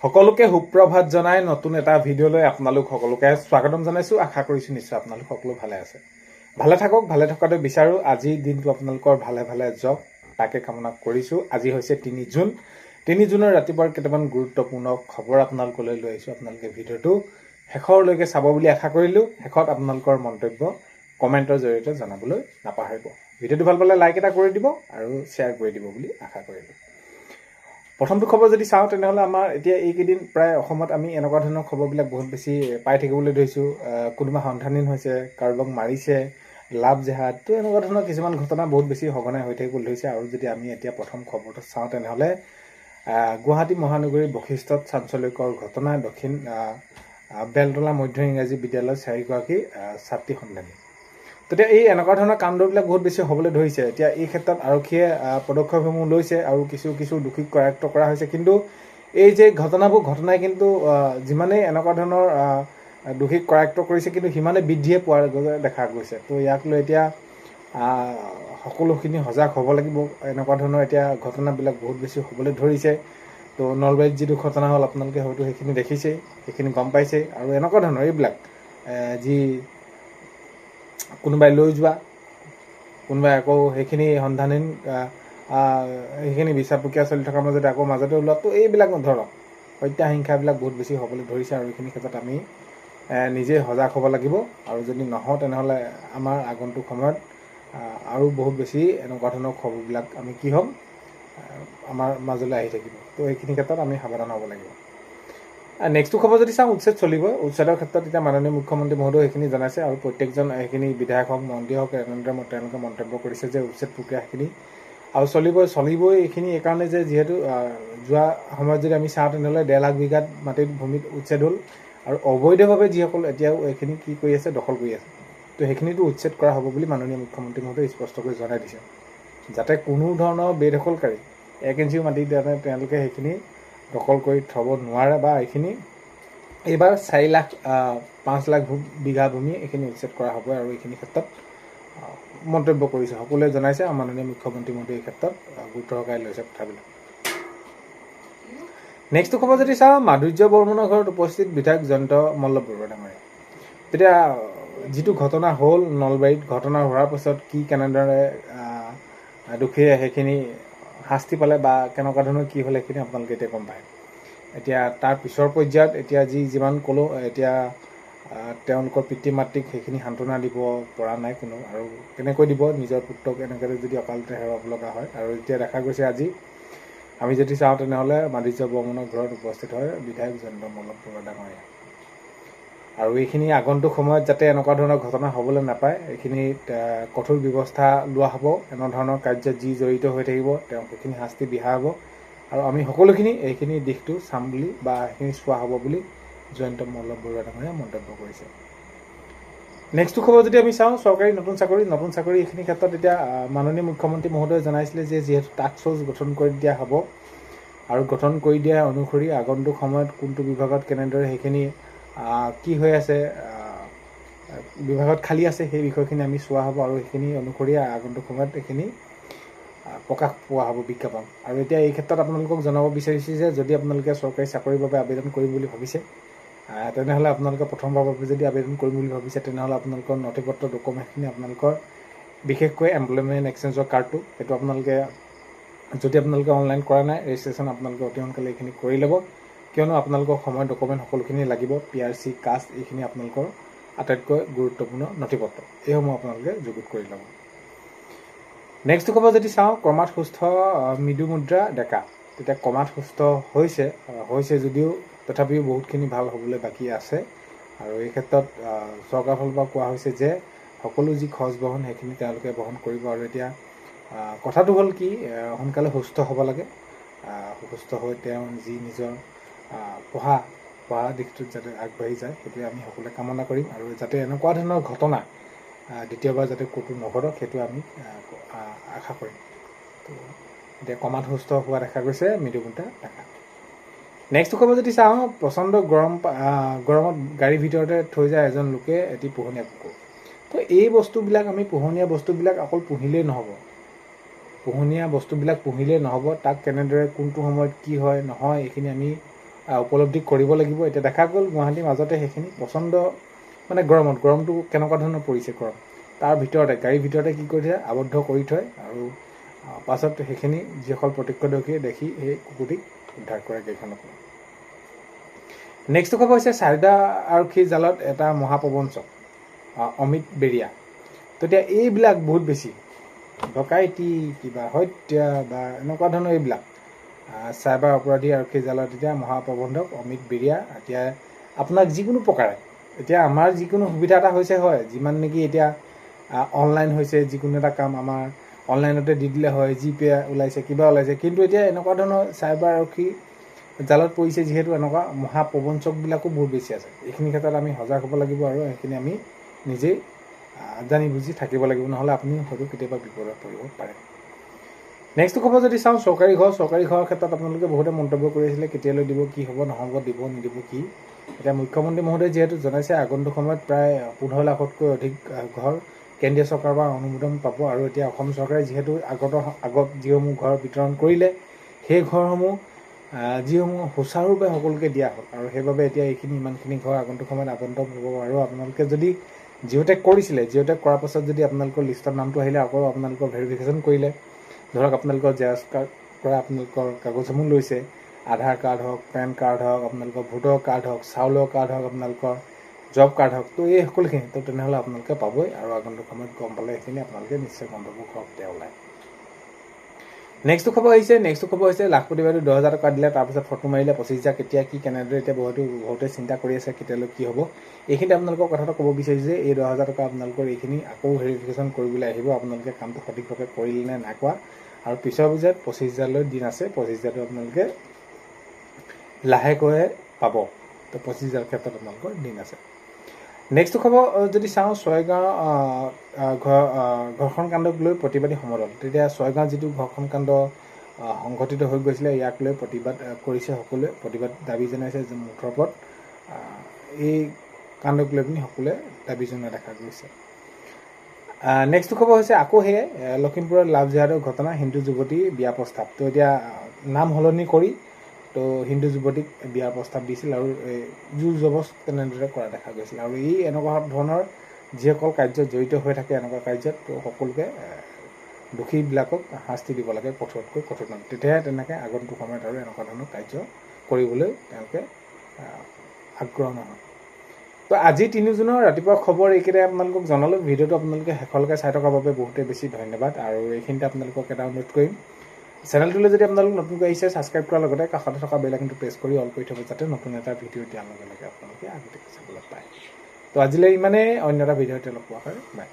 সকলোকে সুপ্ৰভাত জনাই নতুন এটা ভিডিঅ'লৈ আপোনালোক সকলোকে স্বাগতম জনাইছো। আশা কৰিছো নিশ্চয় আপোনালোক সকলো ভালে আছে। ভালে থাকক, ভালে থকাটো বিচাৰো। আজিৰ দিনটো আপোনালোকৰ ভালে ভালে যাওক তাকে কামনা কৰিছো। আজি হৈছে ৩ জুন। ৩ জুনৰ ৰাতিপুৱাৰ কেইটামান গুৰুত্বপূৰ্ণ খবৰ আপোনালোকলৈ লৈ আহিছো। আপোনালোকে ভিডিঅ'টো শেষৰলৈকে চাব বুলি আশা কৰিলো। শেষত আপোনালোকৰ মন্তব্য কমেণ্টৰ জৰিয়তে জনাবলৈ নাপাহৰিব। ভিডিঅ'টো ভাল পালে লাইক এটা কৰি দিব আৰু শ্বেয়াৰ কৰি দিব বুলি আশা কৰিলো। প্ৰথমটো খবৰ যদি চাওঁ তেনেহ'লে আমাৰ এতিয়া এইকেইদিন প্ৰায় অসমত আমি এনেকুৱা ধৰণৰ খবৰবিলাক বহুত বেছি পাই থাকিবলৈ ধৰিছোঁ। কোনোবা সন্ধানহীন হৈছে, কাৰোবাক মাৰিছে, লাভ জেহাদ, তো এনেকুৱা ধৰণৰ কিছুমান ঘটনা বহুত বেছি সঘনাই হৈ থাকিবলৈ ধৰিছে। আৰু যদি আমি এতিয়া প্ৰথম খবৰটো চাওঁ তেনেহ'লে গুৱাহাটী মহানগৰীৰ বশিষ্ঠত চাঞ্চল্যকৰ ঘটনা। দক্ষিণ বেলতলা মধ্য ইংৰাজী বিদ্যালয়ৰ 4গৰাকী ছাত্ৰী সন্ধানী। তেতিয়া এই এনেকুৱা ধৰণৰ কাণ্ডবিলাক বহুত বেছি হ'বলৈ ধৰিছে। এতিয়া এই ক্ষেত্ৰত আৰক্ষীয়ে পদক্ষেপসমূহ লৈছে আৰু কিছু দোষীক কৰায়ত্ব কৰা হৈছে। কিন্তু এই যে ঘটনাই কিন্তু যিমানেই এনেকুৱা ধৰণৰ দোষীক কৰায়ত্ব কৰিছে কিন্তু সিমানে বৃদ্ধিয়ে পোৱাৰ দেখা গৈছে। তো ইয়াক লৈ এতিয়া সকলোখিনি সজাগ হ'ব লাগিব। এনেকুৱা ধৰণৰ এতিয়া ঘটনাবিলাক বহুত বেছি হ'বলৈ ধৰিছে। তো নলবাৰীত যিটো ঘটনা হ'ল আপোনালোকে হয়তো সেইখিনি দেখিছেই, সেইখিনি গম পাইছেই। আৰু এনেকুৱা ধৰণৰ এইবিলাক যি কোনোবাই লৈ যোৱা, কোনোবাই আকৌ সেইখিনি সন্ধানহীন সেইখিনি বিচাৰ প্ৰক্ৰিয়া চলি থকাৰ মাজতে আকৌ মাজতে ওলোৱাটো এইবিলাক ধৰক হত্যা হিংসাবিলাক বহুত বেছি হ'বলৈ ধৰিছে। আৰু এইখিনি ক্ষেত্ৰত আমি নিজে সজাগ হ'ব লাগিব। আৰু যদি নহওঁ তেনেহ'লে আমাৰ আগন্তুক সময়ত আৰু বহুত বেছি এনেকুৱা ধৰণৰ খবৰবিলাক আমি কি হ'ম আমাৰ মাজলৈ আহি থাকিব। তো এইখিনি ক্ষেত্ৰত আমি সাৱধান হ'ব লাগিব। নেক্সটটো খবৰ যদি চাওঁ, উচ্ছেদ চলিব। উচ্ছেদৰ ক্ষেত্ৰত এতিয়া মাননীয় মুখ্যমন্ত্ৰী মহোদয়ে সেইখিনি জনাইছে আৰু প্ৰত্যেকজন সেইখিনি বিধায়ক হওক, মন্ত্ৰী হওক, এনেদৰে তেওঁলোকে মন্তব্য কৰিছে যে উচ্ছেদ প্ৰক্ৰিয়া সেইখিনি আৰু চলিবই। এইখিনি এইকাৰণে যে যিহেতু যোৱা সময়ত যদি আমি চাওঁ তেনেহ'লে 1.5 লাখ বিঘাত মাটিত ভূমিত উচ্ছেদ হ'ল আৰু অবৈধভাৱে যিসকল এতিয়াও এইখিনি কি কৰি আছে, দখল কৰি আছে। তো সেইখিনিতো উচ্ছেদ কৰা হ'ব বুলি মাননীয় মুখ্যমন্ত্ৰী মহোদয়ে স্পষ্টকৈ জনাই দিছে, যাতে কোনো ধৰণৰ বেদখলকাৰী 1 ইঞ্চিও মাটি তেওঁলোকে সেইখিনি দখল কৰি থ'ব নোৱাৰে। বা এইখিনি এইবাৰ 5 লাখ বিঘা ভূমি এইখিনি উচ্ছেদ কৰা হ'ব আৰু এইখিনি ক্ষেত্ৰত মন্তব্য কৰিছে, সকলোৱে জনাইছে। মাননীয় মুখ্যমন্ত্ৰী মহোদয়ে এই ক্ষেত্ৰত গুৰুত্ব সহকাৰে লৈছে কথাবিলাক। নেক্সটটো খবৰ যদি চাওঁ, মাধুৰ্য বৰ্মনৰ ঘৰত উপস্থিত বিধায়ক জয়ন্ত মল্ল বৰুৱা ডাঙৰীয়া। তেতিয়া যিটো ঘটনা হ'ল নলবাৰীত, ঘটনা হোৱাৰ পাছত কেনেদৰে দোষীয়ে সেইখিনি শাস্তি পালে বা কেনেকুৱা ধৰণৰ কি হ'লে সেইখিনি আপোনালোকে এতিয়া গম পায়। এতিয়া তাৰ পিছৰ পৰ্যায়ত এতিয়া যিমান ক'লোঁ, এতিয়া তেওঁলোকৰ পিতৃ মাতৃক সেইখিনি সান্তনা দিব পৰা নাই কোনো, আৰু কেনেকৈ দিব নিজৰ পুত্ৰক এনেকৈ যদি অকালতে হেৰুৱাব লগা হয়। আৰু এতিয়া দেখা গৈছে আজি আমি যদি চাওঁ তেনেহ'লে মাধুৰ্য বৰ্মনৰ ঘৰত উপস্থিত হয় বিধায়ক জয়ন্ত মল্ল বৰুৱা ডাঙৰীয়া। আৰু এইখিনি আগন্তুক সময়ত যাতে এনেকুৱা ধৰণৰ ঘটনা হ'বলৈ নাপায়, এইখিনিত কঠোৰ ব্যৱস্থা লোৱা হ'ব। এনেধৰণৰ কাৰ্যত যি জড়িত হৈ থাকিব তেওঁক সেইখিনি শাস্তি বিহা হ'ব। আৰু আমি সকলোখিনি এইখিনি দিশটো চাম বুলি বা সেইখিনি চোৱা হ'ব বুলি জয়ন্ত মল্ল বৰুৱা ডাঙৰীয়াই মন্তব্য কৰিছে। নেক্সটটো খবৰ যদি আমি চাওঁ, চৰকাৰী নতুন চাকৰি এইখিনি ক্ষেত্ৰত এতিয়া মাননীয় মুখ্যমন্ত্ৰী মহোদয়ে জনাইছিলে যে যিহেতু টাস্ক ফ'ৰ্চ গঠন কৰি দিয়া হ'ব আৰু গঠন কৰি দিয়া অনুসৰি আগন্তুক সময়ত কোনটো বিভাগত কেনেদৰে সেইখিনি কি হৈ আছে, বিভাগত খালী আছে, সেই বিষয়খিনি আমি চোৱা হ'ব। আৰু সেইখিনি অনুসৰি আগন্তুক সময়ত এইখিনি প্ৰকাশ পোৱা হ'ব বিজ্ঞাপন। আৰু এতিয়া এই ক্ষেত্ৰত আপোনালোকক জনাব বিচাৰিছোঁ যে যদি আপোনালোকে চৰকাৰী চাকৰিৰ বাবে আবেদন কৰিম বুলি ভাবিছে তেনেহ'লে আপোনালোকে প্ৰথমবাৰৰ বাবে যদি আবেদন কৰিম বুলি ভাবিছে তেনেহ'লে আপোনালোকৰ নথিপত্ৰ ডকুমেণ্টখিনি আপোনালোকৰ বিশেষকৈ এমপ্লয়মেণ্ট এক্সচেঞ্জৰ কাৰ্ডটো সেইটো আপোনালোকে যদি আপোনালোকে অনলাইন কৰা নাই, ৰেজিষ্ট্ৰেশ্যন আপোনালোকে অতি সোনকালে এইখিনি কৰি ল'ব, কিয়নো আপোনালোকৰ সময় ডকুমেণ্ট সকলোখিনি লাগিব। PRC, কাষ্ট এইখিনি আপোনালোকৰ আটাইতকৈ গুৰুত্বপূৰ্ণ নথিপত্ৰ, এইসমূহ আপোনালোকে যুগুত কৰি ল'ব। নেক্সট খবৰ যদি চাওঁ, কমাত সুস্থ মৃদুমুদ্ৰা ডেকা। তেতিয়া কমাত সুস্থ হৈছে যদিও তথাপিও বহুতখিনি ভাল হ'বলৈ বাকী আছে। আৰু এই ক্ষেত্ৰত চৰকাৰৰ ফালৰ পৰা কোৱা হৈছে যে সকলো যি খৰচ বহন সেইখিনি তেওঁলোকে বহন কৰিব। আৰু এতিয়া কথাটো হ'ল কি, সোনকালে সুস্থ হ'ব লাগে। সুস্থ হৈ তেওঁ যি নিজৰ পঢ়া দিশটোত যাতে আগবাঢ়ি যায় সেইটোৱে আমি সকলোৱে কামনা কৰিম। আৰু যাতে এনেকুৱা ধৰণৰ ঘটনা দ্বিতীয়বাৰ যাতে ক'তো নঘটক সেইটো আমি আশা কৰিম। তো এতিয়া কমাত সুস্থ হোৱা দেখা গৈছে মৃদুমুদ্ৰা ডেকা। নেক্সট খবৰ যদি চাওঁ, প্ৰচণ্ড গৰমত গাড়ীৰ ভিতৰতে থৈ যায় এজন লোকে এটি পোহনীয়া কুকুৰ। তো এই বস্তুবিলাক আমি পোহনীয়া বস্তুবিলাক অকল পুহিলেই নহ'ব, তাক কেনেদৰে কোনটো সময়ত কি হয় নহয় এইখিনি আমি উপলব্ধি কৰিব লাগিব। এতিয়া দেখা গ'ল গুৱাহাটীৰ মাজতে সেইখিনি প্ৰচণ্ড মানে গৰমটো কেনেকুৱা ধৰণৰ পৰিছে গৰম, তাৰ ভিতৰতে গাড়ীৰ ভিতৰতে কি কৰি থয়, আবদ্ধ কৰি থয় আৰু পাছত সেইখিনি যিসকল প্ৰত্যক্ষদৰ্শীয়ে দেখি সেই কুকুৰটিক উদ্ধাৰ কৰে গাড়ীখনৰ পৰা। নেক্সট খবৰ হৈছে চাৰিটা আৰক্ষী জালত এটা মহাপ্ৰবঞ্চক অমিত বেৰিয়া। তেতিয়া এইবিলাক বহুত বেছি ডকাইতি কিবা হত্যা বা এনেকুৱা ধৰণৰ এইবিলাক চাইবাৰ অপৰাধী আৰক্ষী জালত এতিয়া মহাপ্ৰবন্ধক অমিত বেৰিয়া। এতিয়া আপোনাক যিকোনো প্ৰকাৰে, এতিয়া আমাৰ যিকোনো সুবিধা এটা হৈছে হয়, যিমান নেকি এতিয়া অনলাইন হৈছে, যিকোনো এটা কাম আমাৰ অনলাইনতে দি দিলে হয়, জিপে ওলাইছে, কিবা ওলাইছে, কিন্তু এতিয়া এনেকুৱা ধৰণৰ চাইবাৰ আৰক্ষী জালত পৰিছে যিহেতু এনেকুৱা মহাপ্ৰবঞ্চকবিলাকো বহুত বেছি আছে। এইখিনি ক্ষেত্ৰত আমি সজাগ হ'ব লাগিব আৰু সেইখিনি আমি নিজেই জানি বুজি থাকিব লাগিব, নহ'লে আপুনি হয়তো কেতিয়াবা বিপদত পৰিব পাৰে। নেক্সট খবৰ যদি চাওঁ চৰকাৰী ঘৰৰ ক্ষেত্ৰত আপোনালোকে বহুতে মন্তব্য কৰি আছিলে কেতিয়ালৈ দিব, কি হ'ব, নহ'ব, দিব নিদিব কি। এতিয়া মুখ্যমন্ত্ৰী মহোদয়ে যিহেতু জনাইছে আগন্তুক সময়ত প্ৰায় 15 লাখতকৈ অধিক ঘৰ কেন্দ্ৰীয় চৰকাৰৰ পৰা অনুমোদন পাব। আৰু এতিয়া অসম চৰকাৰে যিহেতু আগত যিসমূহ ঘৰ বিতৰণ কৰিলে, সেই ঘৰসমূহ যিসমূহ সুচাৰুৰূপে সকলোকে দিয়া হ'ল আৰু সেইবাবে এতিয়া এইখিনি ইমানখিনি ঘৰ আগন্তুক সময়ত আবণ্টন হ'ব। আৰু আপোনালোকে যদি জিঅ'টেক কৰিছিলে, জিঅ'টেক কৰাৰ পাছত যদি আপোনালোকৰ লিষ্টৰ নামটো আহিলে, আকৌ আপোনালোকৰ ভেৰিফিকেশ্যন কৰিলে, ধৰক আপোনালোকৰ জেৰক্স কৰা আপোনালোকৰ কাগজসমূহ লৈছে, আধাৰ কাৰ্ড হওক, পেন কাৰ্ড হওক, আপোনালোকৰ ভোটৰ কাৰ্ড হওক, চাউলৰ কাৰ্ড হওক, আপোনালোকৰ জব কাৰ্ড হওক, তো এই সকলোখিনি তো তেনেহ'লে আপোনালোকে পাবই। আৰু আগন্তুক সময়ত গম পালে সেইখিনি আপোনালোকে নিশ্চয় গম পাব ঘৰ কেতিয়া ওলায়। নেক্সট খবৰ হৈছে লাখপতিবাদী 10,000 টকা দিলে, তাৰপিছত ফটো মাৰিলে 25,000, কেতিয়া কি কেনেদৰে এতিয়া বহুতে চিন্তা কৰি আছে কেতিয়ালৈ কি হ'ব। এইখিনিতে আপোনালোকৰ কথাটো ক'ব বিচাৰিছোঁ যে এই 10,000 টকা আপোনালোকৰ এইখিনি আকৌ ভেৰিফিকেশ্যন কৰিবলৈ আহিব, আপোনালোকে কামটো সঠিকভাৱে কৰিলে নে নাই কৰা। আৰু পিছৰ পৰ্যায়ত 25,000লৈ দিন আছে, 25,000টো আপোনালোকে লাহেকৈ পাব। তো 25,000 ক্ষেত্ৰত আপোনালোকৰ দিন আছে। নেক্সট খবৰ যদি চাওঁ ছয়গাঁও ঘৰ্ষণ কাণ্ডক লৈ প্ৰতিবাদী সমদল। তেতিয়া ছয়গাঁও যিটো ঘৰ্ষণ কাণ্ড সংঘটিত হৈ গৈছিলে, ইয়াক লৈ প্ৰতিবাদ কৰিছে সকলোৱে, প্ৰতিবাদ দাবী জনাইছে যে মুঠৰ ওপৰত এই কাণ্ডক লৈ পিনি সকলোৱে দাবী জনোৱা দেখা গৈছে। নেক্সট খবৰ হৈছে আকৌ সেয়ে লখিমপুৰৰ লাভ জিহাদৰ ঘটনা, হিন্দু যুৱতী বিয়া প্ৰস্তাৱ। তো এতিয়া নাম সলনি কৰি তো হিন্দু যুৱতীক বিয়াৰ প্ৰস্তাৱ দিছিল আৰু জোৰ জবস্ত তেনেদৰে কৰা দেখা গৈছিল। আৰু এই এনেকুৱা ধৰণৰ যিসকল কাৰ্যত জড়িত হৈ থাকে এনেকুৱা কাৰ্যত সকলোকে দোষীবিলাকক শাস্তি দিব লাগে কঠোৰতকৈ কঠোৰ, তেতিয়াহে তেনেকৈ আগন্তুক সময়ত আৰু এনেকুৱা ধৰণৰ কাৰ্য কৰিবলৈ তেওঁলোকে আগ্ৰহ নহয়। তো আজি 3 জুনৰ ৰাতিপুৱা খবৰ এইকেইটাই আপোনালোকক জনালোঁ। ভিডিঅ'টো আপোনালোকে শেষলৈকে চাই থকাৰ বাবে বহুতেই বেছি ধন্যবাদ। আৰু এইখিনিতে আপোনালোকক এটা অনুৰোধ কৰিম, চেনেলটোলৈ যদি আপোনালোক নতুনকৈ আহিছে ছাবস্ক্ৰাইব কৰাৰ লগতে কাষতে থকা বেল আইকনটো প্ৰেছ কৰি অল কৰি থ'ব, যাতে নতুন এটা ভিডিঅ' দিয়াৰ লগে লগে আপোনালোকে আগতীয়াকৈ চাবলৈ পায়। তো আজিলৈ ইমানেই, অন্য এটা ভিডিঅ'তে লগ পোৱা হয়, বাই।